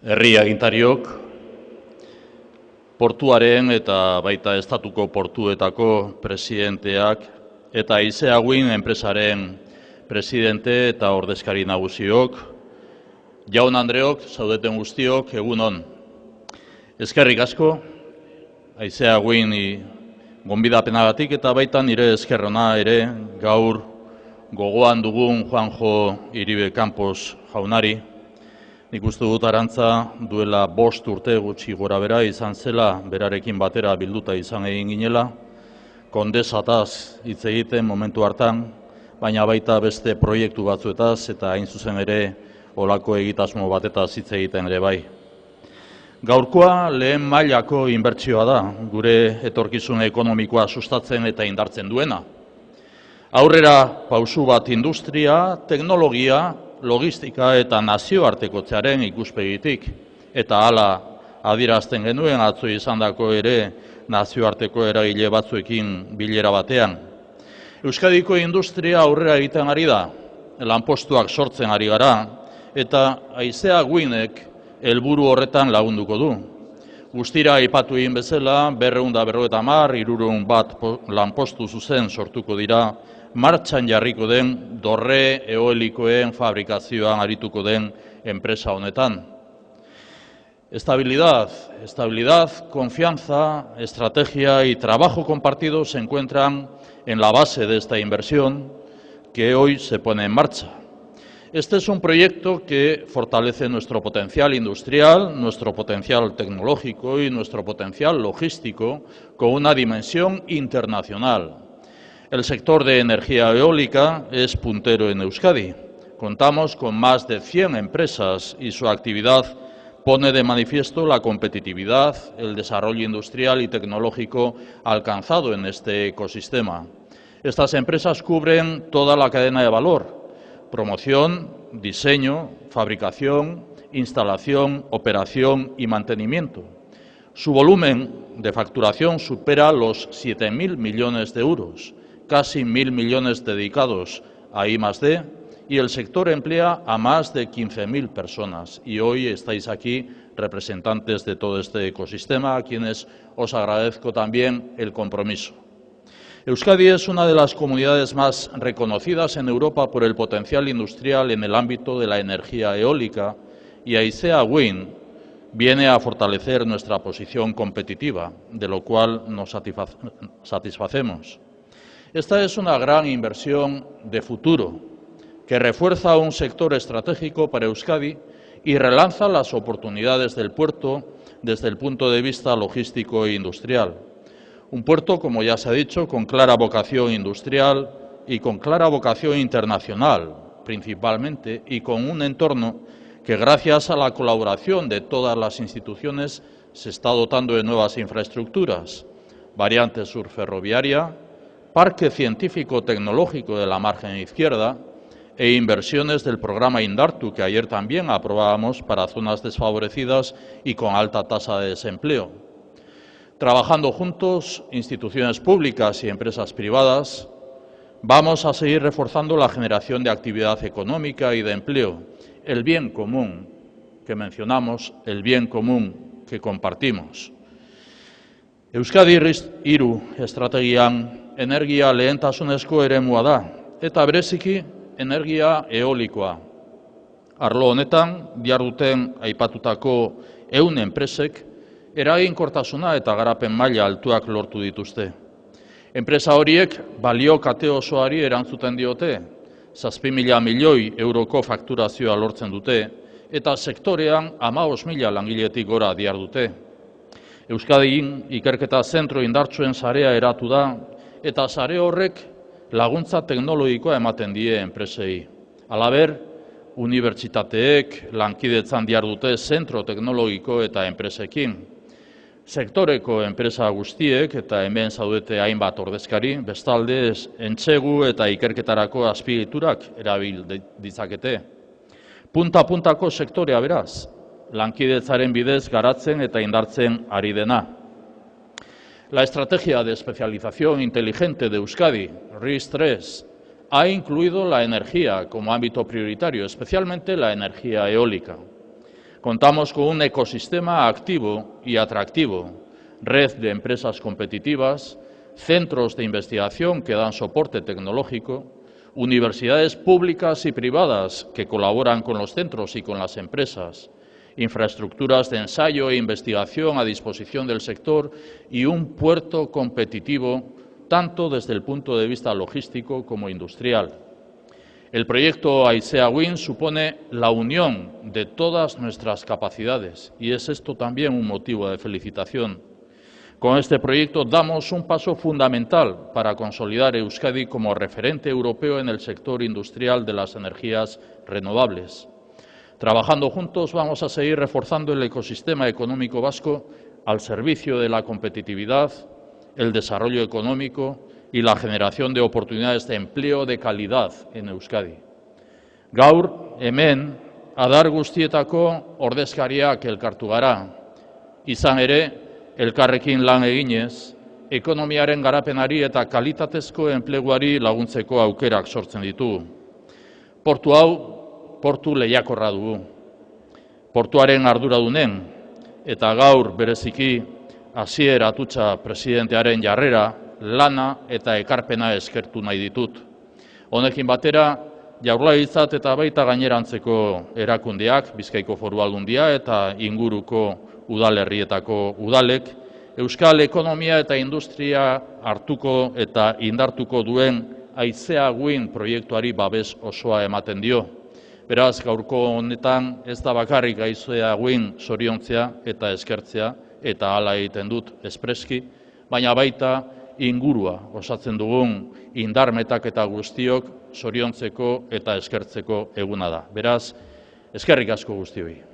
Herri agintariok, portuaren eta baita estatuko portuetako presidenteak eta Aizeaguin enpresaren presidente eta ordezkari nagusiok, jaun Andreok, zaudeten guztiok, egun on. Eskerrik asko, Aizeaguin gonbidapenagatik eta baita nire eskerrona ere gaur gogoan dugun Juanjo Iribe Campos jaunari. Nik uste dut Arantza duela 5 urte gutxi gora bera izan zela, berarekin batera bilduta izan egin ginela, kondesataz hitz egiten momentu hartan, baina baita beste proiektu batzuetaz eta hain zuzen ere olako egitasmo batetaz hitz egiten ere bai. Gaurkoa lehen mailako inbertsioa da, gure etorkizun ekonomikoa sustatzen eta indartzen duena. Aurrera pausu bat industria, teknologia, logistika eta nazioartekotzearen ikuspegitik, eta hala adierazten genuen atzo izandako ere nazioarteko eragile batzuekin bilera batean. Euskadiko industria aurrera egiten ari da, lanpostuak sortzen ari gara, eta Aizeaguinek helburu horretan lagunduko du. Guztira aipatu egin bezala, 250, 301 lanpostu zuzen sortuko dira, martxan jarriko den dorre eolikoen fabrikazioan arituko den enpresa honetan. Estabilidad, confianza, estrategia y trabajo compartido se encuentran en la base de esta inversión que hoy se pone en marcha. Este es un proyecto que fortalece nuestro potencial industrial, nuestro potencial tecnológico y nuestro potencial logístico con una dimensión internacional. El sector de energía eólica es puntero en Euskadi. Contamos con más de 100 empresas y su actividad pone de manifiesto la competitividad, el desarrollo industrial y tecnológico alcanzado en este ecosistema. Estas empresas cubren toda la cadena de valor: promoción, diseño, fabricación, instalación, operación y mantenimiento. Su volumen de facturación supera los 7.000 millones de euros. Casi 1.000 millones dedicados a I+D, y el sector emplea a más de 15.000 personas. Y hoy estáis aquí representantes de todo este ecosistema, a quienes os agradezco también el compromiso. Euskadi es una de las comunidades más reconocidas en Europa por el potencial industrial en el ámbito de la energía eólica, y Aizeaguin viene a fortalecer nuestra posición competitiva, de lo cual nos satisfacemos. Esta es una gran inversión de futuro que refuerza un sector estratégico para Euskadi y relanza las oportunidades del puerto desde el punto de vista logístico e industrial. Un puerto, como ya se ha dicho, con clara vocación industrial y con clara vocación internacional, principalmente, y con un entorno que, gracias a la colaboración de todas las instituciones, se está dotando de nuevas infraestructuras: variante sur ferroviaria, Parque Científico-Tecnológico de la margen izquierda e inversiones del programa Indartu, que ayer también aprobábamos para zonas desfavorecidas y con alta tasa de desempleo. Trabajando juntos, instituciones públicas y empresas privadas, vamos a seguir reforzando la generación de actividad económica y de empleo, el bien común que mencionamos, el bien común que compartimos. Euskadi hiru estrategian energia lehentasunezko eremua da, eta bereziki energia eolikoa. Arlo honetan, diharduten aipatutako 100 enpresek eraginkortasuna eta garapen maila altuak lortu dituzte. Enpresa horiek balio kate osoari erantzuten diote, 7.000 milioi euroko fakturazioa lortzen dute, eta sektorean 15.000 langiletik gora dihardute. Euskadin ikerketa zentro indartsuen sarea eratu da, eta sare horrek laguntza teknologikoa ematen die enpresei. Halaber, unibertsitateek lankidetzan dihardute zentro teknologiko eta enpresekin. Sektoreko enpresa guztiek, eta hemen zaudete hainbat ordezkari, bestalde entsegu eta ikerketarako azpiegiturak erabil ditzakete. Punta-puntako sektorea beraz, lankidetzaren bidez garatzen eta indartzen ari dena. La estrategia de especialización inteligente de Euskadi, RIS3, ha incluido la energía como ámbito prioritario, especialmente la energía eólica. Contamos con un ecosistema activo y atractivo, red de empresas competitivas, centros de investigación que dan soporte tecnológico, universidades públicas y privadas que colaboran con los centros y con las empresas, infraestructuras de ensayo e investigación a disposición del sector y un puerto competitivo tanto desde el punto de vista logístico como industrial. El proyecto Haizea Wind supone la unión de todas nuestras capacidades y es esto también un motivo de felicitación. Con este proyecto damos un paso fundamental para consolidar Euskadi como referente europeo en el sector industrial de las energías renovables. Trabajando juntos vamos a seguir reforzando el ecosistema económico vasco al servicio de la competitividad, el desarrollo económico y la generación de oportunidades de empleo de calidad en Euskadi. Gaur, hemen, adar guztietako ordezkariak elkartu gara. Izan ere, elkarrekin lan eginez, ekonomiaren garapenari eta kalitatezko enpleguari laguntzeko aukerak sortzen ditugu. Portu hau, portu lehiakorra dugu. Portuaren arduradunen eta gaur bereziki Asier Atutxa presidentearen jarrera, lana eta ekarpena eskertu nahi ditut. Honekin batera, Jaurlaritzak eta baita gainerantzeko erakundeak, Bizkaiko Foru Aldundia eta inguruko udalerrietako udalek, euskal ekonomia eta industria hartuko eta indartuko duen Haizea Wind proiektuari babes osoa ematen dio. Beraz, gaurko honetan ez da bakarrik Haizea Wind zoriontzea eta eskertzea, eta hala egiten dut espreski, baina baita ingurua osatzen dugun indarmetak eta guztiok zoriontzeko eta eskertzeko eguna da. Beraz, eskerrik asko guztioi.